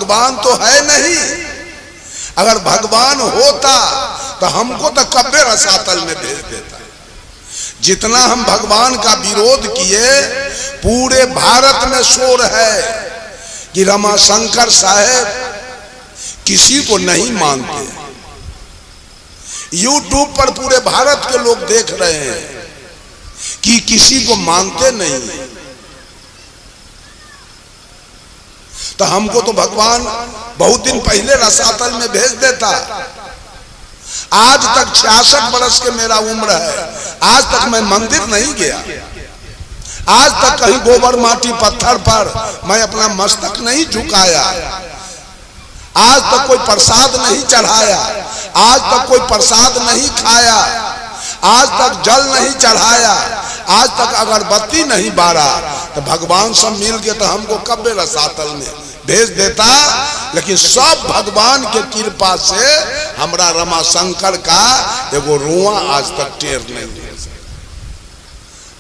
भगवान तो है नहीं। अगर भगवान होता तो हमको तो कब्बे रसातल में भेज देता। जितना हम भगवान का विरोध किए, पूरे भारत में शोर है कि रमाशंकर साहब किसी को नहीं मानते। यूट्यूब पर पूरे भारत के लोग देख रहे हैं कि किसी को मानते नहीं। तो हमको तो भगवान बहुत दिन पहले रसातल में भेज देता। आज तक 66 बरस के मेरा उम्र है, आज तक मैं मंदिर नहीं गया। आज तक कहीं गोबर माटी पत्थर पर मैं अपना मस्तक नहीं झुकाया। आज तक कोई प्रसाद नहीं चढ़ाया, आज तक कोई प्रसाद नहीं खाया, आज तक जल नहीं चढ़ाया, आज तक अगरबत्ती नहीं बारा। तो भगवान सब मिल के तो हमको कब्बे रसातल में भेज देता। लेकिन सब भगवान के कृपा से हमरा रमाशंकर का एगो रुआ आज तक टेर नहीं हुआ।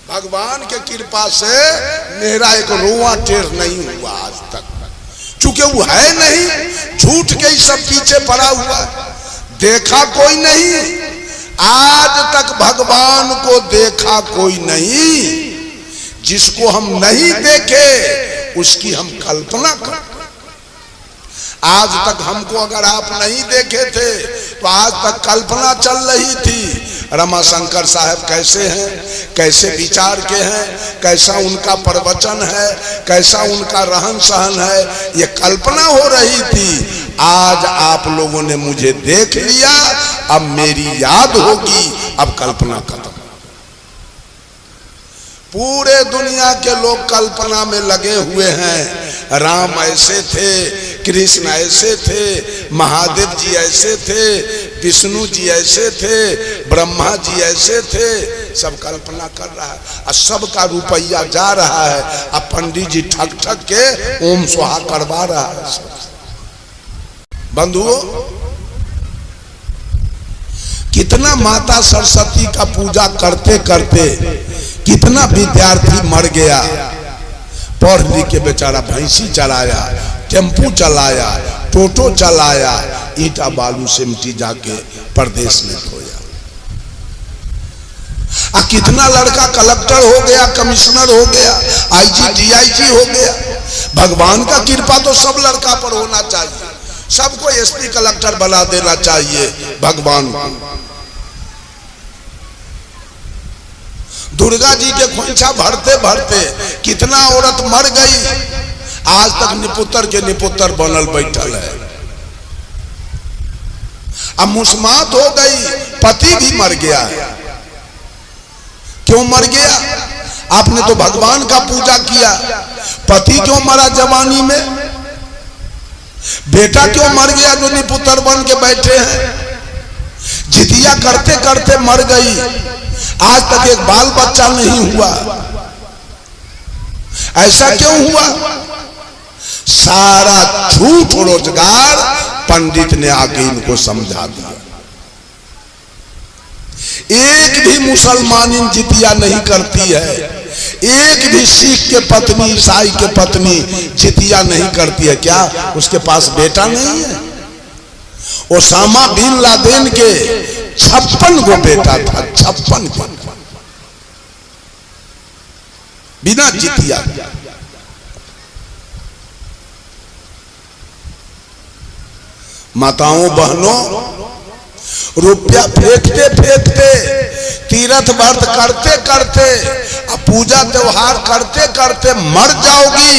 भगवान के कृपा से मेरा एक रुआ टेर नहीं हुआ आज तक, चूंकि वो है नहीं। झूठ के ही सब पीछे पड़ा हुआ, देखा कोई नहीं। आज तक भगवान को देखा कोई नहीं। जिसको हम नहीं देखे उसकी हम कल्पना कर। आज तक हमको अगर आप नहीं देखे थे तो आज तक कल्पना चल रही थी रमाशंकर साहब कैसे हैं, कैसे विचार के हैं, कैसा उनका प्रवचन है, कैसा उनका रहन सहन है, ये कल्पना हो रही थी। आज आप लोगों ने मुझे देख लिया, अब मेरी याद होगी, अब कल्पना खत्म। पूरे दुनिया के लोग कल्पना में लगे हुए हैं। राम ऐसे थे, कृष्ण ऐसे थे, महादेव जी ऐसे थे, विष्णु जी ऐसे थे, ब्रह्मा जी ऐसे थे। सब कल्पना कर रहा है और सबका रुपया जा रहा है। अब पंडित जी ठक ठक के ओम स्वाहा करवा रहा है। बंधुओं, कितना माता सरस्वती का पूजा करते करते कितना विद्यार्थी मर गया। पढ़ लिख के बेचारा भैंसी चलाया, टेम्पू चलाया, टोटो चलाया, ईटा बालू सिमटी जाके प्रदेश में धोया। कितना लड़का कलेक्टर हो गया, कमिश्नर हो गया, आईजी डीआईजी हो गया। भगवान का कृपा तो सब लड़का पर होना चाहिए, सबको एसपी कलेक्टर बना देना चाहिए भगवान को। दुर्गा जी के खोइछा भरते भरते कितना औरत मर गई, आज तक निपुत्र के निपुत्र बनल बैठल है। अब मुस्मात हो गई, पति भी मर गया है। क्यों मर गया? आपने तो भगवान का पूजा किया, पति क्यों मरा जवानी में? बेटा क्यों मर गया जो निपुत्र बन के बैठे हैं? जितिया करते करते मर गई, आज तक एक बाल बच्चा नहीं हुआ। ऐसा क्यों हुआ? सारा झूठ रोजगार पंडित ने आके इनको समझा दिया। एक भी मुसलमान जितिया नहीं करती है, एक भी सिख के पत्नी, ईसाई के पत्नी जितिया नहीं करती है। क्या उसके पास बेटा नहीं है? ओसामा बिन लादेन के 56 गो बेटा था, 56 गो, बिना जितिया। माताओं बहनों, रुपया फेंकते फेंकते, तीर्थ व्रत करते करते, पूजा त्योहार करते करते मर जाओगी,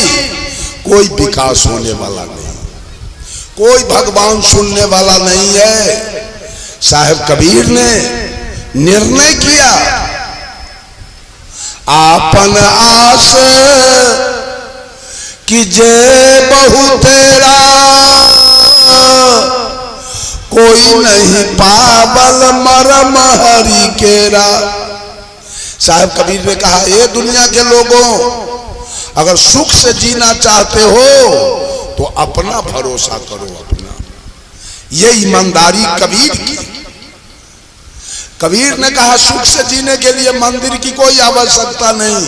कोई विकास होने वाला नहीं, कोई भगवान सुनने वाला नहीं है। साहब कबीर ने निर्णय किया, आपन आस कि जे बहु तेरा, कोई नहीं पावल मरम हरि केरा। साहब कबीर ने कहा, ये दुनिया के लोगों, अगर सुख से जीना चाहते हो तो अपना भरोसा करो, अपना। ये ईमानदारी कबीर की। कबीर ने कहा सुख से जीने के लिए मंदिर की कोई आवश्यकता नहीं,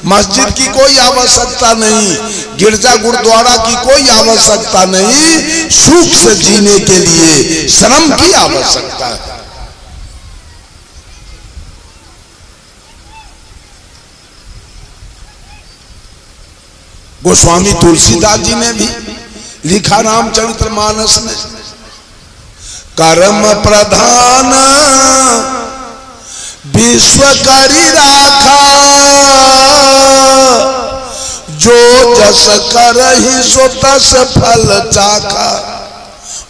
मस्जिद की कोई आवश्यकता नहीं, गिरजा गुरुद्वारा की कोई आवश्यकता नहीं, सुख से जीने के लिए श्रम की आवश्यकता है। गोस्वामी तुलसीदास जी ने भी लिखा रामचरितमानस में, कर्म प्रधान विश्व करी राखा, जो जस करहि सो तस फल चाखा।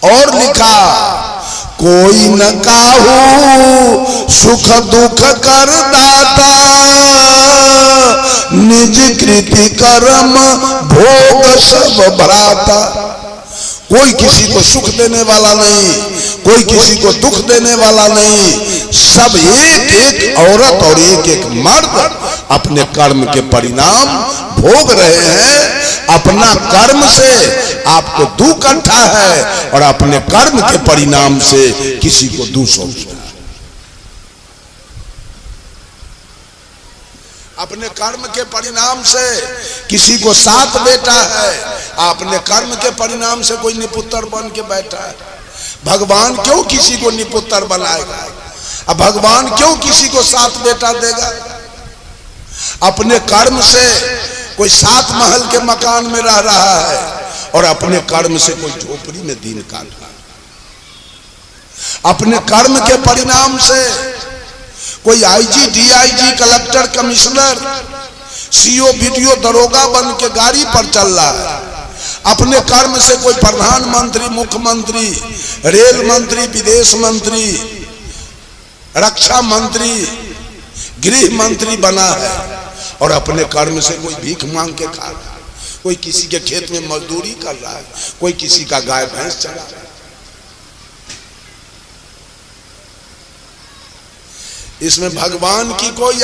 और लिखा, कोई न काहू सुख दुख कर दाता, निज कृति कर्म भोग सब भ्राता। कोई किसी को सुख देने वाला नहीं, कोई किसी को दुख देने वाला नहीं, सब एक एक औरत और एक एक मर्द अपने कर्म के परिणाम भोग रहे हैं। अपना कर्म से आपको दुख अंठा है और अपने कर्म के परिणाम से किसी को दुख होता है। अपने कर्म के परिणाम से किसी को 7 बेटा है, अपने कर्म के परिणाम से कोई निपुत्र बन के बैठा है। भगवान क्यों किसी को निपुत्र बनाएगा? अब भगवान क्यों किसी को 7 बेटा देगा? अपने कर्म से कोई 7 महल के मकान में रह रहा है और अपने कर्म से कोई झोपड़ी में दिन काट रहा है। अपने कर्म के परिणाम से कोई IG, DIG, collector, commissioner, CO, BDO, दरोगा बन के गाड़ी पर चल रहा है। अपने कर्म से कोई प्रधानमंत्री, मुख्यमंत्री, रेल मंत्री, विदेश मंत्री, रक्षा मंत्री, गृह मंत्री बना है और अपने कर्म से कोई भीख मांग के खा रहा है, कोई किसी के खेत में मजदूरी कर रहा है, कोई किसी का गाय भैंस चरा रहा है। इसमें भगवान की कोई